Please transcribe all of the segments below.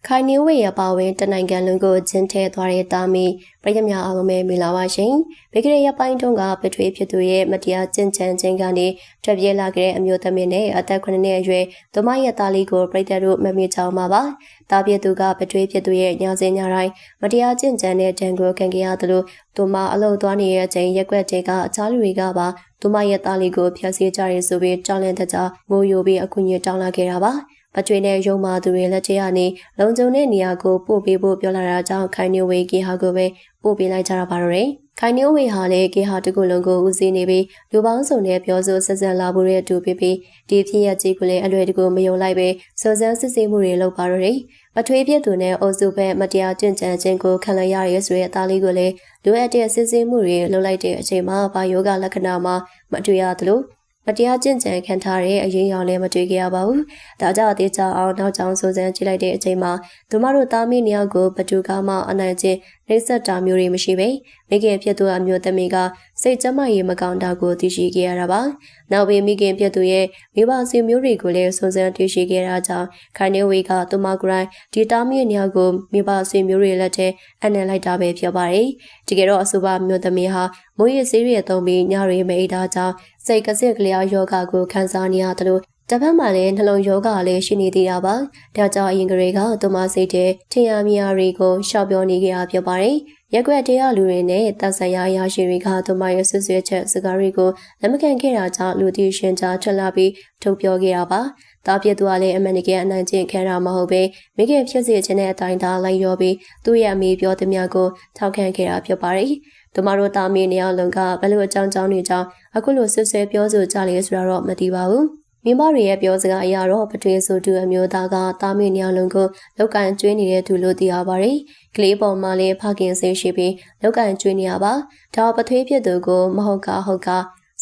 ခိုင်နေဝေရပါဝင်တနိုင်ငံလုံးကိုကျင်းထဲသွားတဲ့တာမီပြည်မြအားလုံးပဲမင်္ဂလာပါရှင်။ဘေကရရပိုင်းတုန်းကပထွေးဖြစ်သူရဲ့မတရားကျင့်ချံခြင်းကနေထွက်ပြေးလာခဲ့တဲ့အမျိုးသမီးနဲ့အသက်9နှစ်အရွယ်ဒမရဲ့သားလေးကိုပြည်သက်တို့မမေ့ချောင်းပါပါ။တာပြည့်သူကပထွေးဖြစ်သူရဲ့ညစဉ်ညတိုင်းမတရားကျင့်ကြံတဲ့တန်ကိုခံခဲ့ရသလိုဒမအလုပ်သွားနေတဲ့အချိန်ရက်ွက်တွေကအခြားလူတွေကပါဒမရဲ့သားလေးကိုဖျက်ဆီးကြရဲဆိုပြီးကြောင်းလန့်တကြငိုယိုပြီးအခွင့်အရေးတောင်းလာခဲ့တာပါ။ပထွေနဲ့ရုံမာသူတွေလက်ထဲကနေလုံခြုံတဲ့နေရာကိုပို့ပေးဖို့ပြောလာတာကြောင့်ခိုင်နေဝေကေဟာကိုပဲပို့ပေးလိုက်ကြတာပါတော့တယ်။ခိုင်နေဝေဟာလည်းကေဟာတကူလုံးကိုဦးစီးနေပြီးလူပေါင်းစုံနဲ့ပြောဆိုဆက်ဆက်လာဖို့တဲ့အတူဖြစ်ပြီးဒီဖြစ်ရကြီးကိုလည်းအလွယ်တကူမယုံလိုက်ပဲစောစမ်းစစ်ဆေးမှုတွေလုပ်ပါတော့တယ်။ပထွေဖြစ်သူနဲ့အုပ်စုပဲမတရားကျင့်ကြံခြင်းကိုခံလိုက်ရရဲဆိုတဲ့အသားလေးကိုလည်းလိုအပ်တဲ့စစ်ဆေးမှုတွေလုပ်လိုက်တဲ့အချိန်မှာဘာယောဂလက္ခဏာမှာမတွေ့ရသလိုမတရားကျင့်ကြံခံထားတဲ့အရေးအယောင်လည်းမတွေ့ကြရပါဘူး။ဒါကြောင့်အသေးချောင်းအောင်နောက်ကျောင်းစိုးစမ်းကြည့်လိုက်တဲ့အချိန်မှာသူမတို့သားမီးနှစ်ယောက်ကိုဘသူကမှအနိုင်ကျင့်နှိမ့်ဆက်တာမျိုးတွေမရှိပဲမိခင်ဖြစ်သူအမျိုးသမီးကစိတ်ကျမရေးမကောင်းတာကိုသိရှိခဲ့ရတာပါ။နောက်ပြီးမိခင်ဖြစ်သူရဲ့မိဘဆွေမျိုးတွေကိုလည်းစိုးစမ်းသိရှိခဲ့တာကြောင့်ခိုင်နေဝေကသူမကိုယ်တိုင်ဒီသားမီးနှစ်ယောက်ကိုမိဘဆွေမျိုးတွေလက်ထဲအနှံလိုက်တာပဲဖြစ်ပါတယ်။တကယ်တော့အဆိုပါမျိုးသမီးဟာမိုးရစေးရသုံးပြီးညတွေမအိပ်တာကြောင့်စိတ်ကစစ်ကလျာယောဂကိုခံစားနေရတယ်လို့တစ်ဖက်မှာလည်းနှလုံးယောဂလည်းရှိနေသေးတာပါ။ဒါကြောင့်အရင်ကလေးကသူမစိတ်ထဲထင်ရမြင်ရတွေကိုရှောက်ပြောနေကြတာဖြစ်ပါတယ်။ရက်ွက်တရားလူတွေနဲ့တပ်ဆိုင်ရာအရာရှိတွေကသူမရဲ့ဆွဆွဲချက်စကားတွေကိုလက်မခံခဲ့တာကြောင့်လူတီရှင်ကြားထွက်လာပြီးထုတ်ပြောခဲ့တာပါ။တာပြည့်သူကလည်းအမှန်တကယ်အနိုင်ကျင့်ခံတာမဟုတ်ပဲမိခင်ဖြစ်စေခြင်းတဲ့အတိုင်းသာလိုက်ရောပြီးသူ့ရဲ့အမိပြောသမျှကိုထောက်ခံခဲ့တာဖြစ်ပါတယ်။သူမတို့တာမီးနေအောင်လုံးကဘယ်လိုအကြောင်းတွေကြောင့်အခုလိုဆွဆွဲပြောဆိုကြလဲဆိုတာတော့မသိပါဘူး။မိမတွေရဲ့ပြောစကားအရတော့ပထွေဆိုသူအမျိုးသားကတာမီးနေအောင်လုံးကိုလောက်ကန်ကျွေးနေတဲ့သူလို့သိရပါတယ်။ကလေးပေါ်မှာလည်းဖခင်စိတ်ရှိပြီးလောက်ကန်ကျွေးနေရပါ။ဒါပထွေဖြစ်သူကိုမဟုတ်က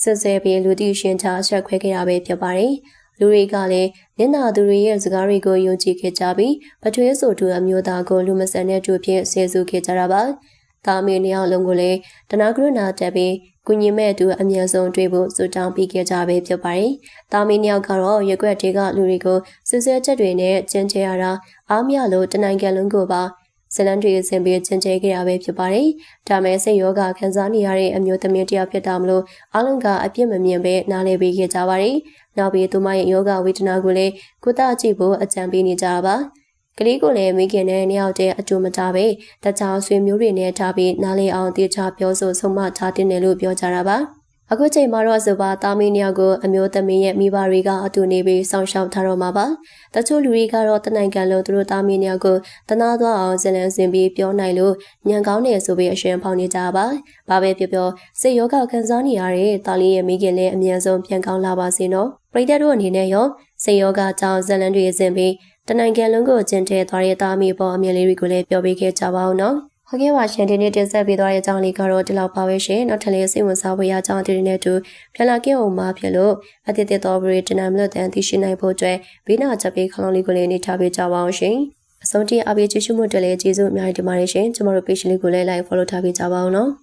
ဆွဆွဲပြီးလူတီရှင်ချဆက်ခွဲခဲ့တာပဲဖြစ်ပါတယ်။လူတွေကလည်းမျက်နာသူတွေရဲ့စကားတွေကိုယုံကြည်ခဲ့ကြပြီးပထွေဆိုသူအမျိုးသားကိုလူမဆန်တဲ့သူဖြင့်ဆဲဆူခဲ့ကြတာပါ။တာမီးနေအောင်လုံးကိုလည်းတနာကရုဏာတက်ပြီးကုညီမဲ့သူအမြန်ဆုံးတွေ့ဖို့စုတောင်းပြီးခဲ့ကြပဲဖြစ်ပါတယ်။တာမီးနှစ်ယောက်ကတော့ရက်ွက်တွေကလူတွေကိုစစ်ဆေးချက်တွေနဲ့ကျင်းချရတာအားမရလို့တနိုင်ငံလုံးကိုပါဇလန်တွေဆင်ပြီးကျင်းချခဲ့ရပဲဖြစ်ပါတယ်။ဒါမဲ့စိတ်ယောဂခံစားနေရတဲ့အမျိုးသမီးတယောက်ဖြစ်တာမလို့အားလုံးကအပြစ်မမြင်ပဲနားလည်ပေးခဲ့ကြပါတယ်။နောက်ပြီးသူမရဲ့ယောဂဝေဒနာကိုလည်းကုသကြည့်ဖို့အကြံပေးနေကြပါကလေးကိုလည်းမိခင်နဲ့နှစ်ယောက်တည်းအတူမထားပဲတခြားဆွေမျိုးတွေနဲ့ထားပြီးနားလေအောင်တေချာပြောဆိုဆုံးမထားတင်တယ်လို့ပြောကြတာပါအခုချိန်မှာတော့ဆိုပါတာမီးနှစ်ယောက်ကိုအမျိုးသမီးရဲ့မိဘတွေကအတူနေပြီးစောင့်ရှောက်ထားတော့မှာပါတချို့လူတွေကတော့တနိုင်ငံလုံးသူတို့တာမီးနှစ်ယောက်ကိုတနာသွားအောင်ဇလန်စင်ပြီးပြောနိုင်လို့ညံကောင်းနေဆိုပြီးအရှင်ဖောင်းနေကြပါဘာပဲပြောစိတ်ယောဂခံစားနေရတဲ့တာလီရဲ့မိခင်လည်းအမြန်ဆုံးပြန်ကောင်းလာပါစေနော်ပရိသတ်တို့အနေနဲ့ရောစိတ်ယောဂကြောင့်ဇလန်တွေစင်ပြီးတနိုင်ငံလုံးကိုကျင်းထဲသွားတဲ့သားမီးပေါ်အမြင်လေးတွေကိုလည်းပြောပေးခဲ့ကြပါဦးနော်။ဟုတ်ကဲ့ပါရှင်ဒီနေ့တင်ဆက်ပေးသွားတဲ့အကြောင်းလေးကတော့ဒီလောက်ပါပဲရှင်။နောက်ထပ်လေးစိတ်ဝင်စားဖို့ရကြောင်းဒီနေ့တူပြန်လာခဲ့အောင်မှာဖြစ်လို့အသစ်သစ်တော်ပရိတနာမလို့တန်သိရှိနိုင်ဖို့အတွက်ဘေးနာချက်ပေးခလုံးလေးကိုလည်းနေထားပေးကြပါအောင်ရှင်။အဆုံးထိအပေးကြည့်ရှုမှုတွေလည်းကျေးဇူးအများကြီးတင်ပါတယ်ရှင်။ကျွန်တော်တို့ page လေးကိုလည်း like follow ထားပေးကြပါဦးနော်။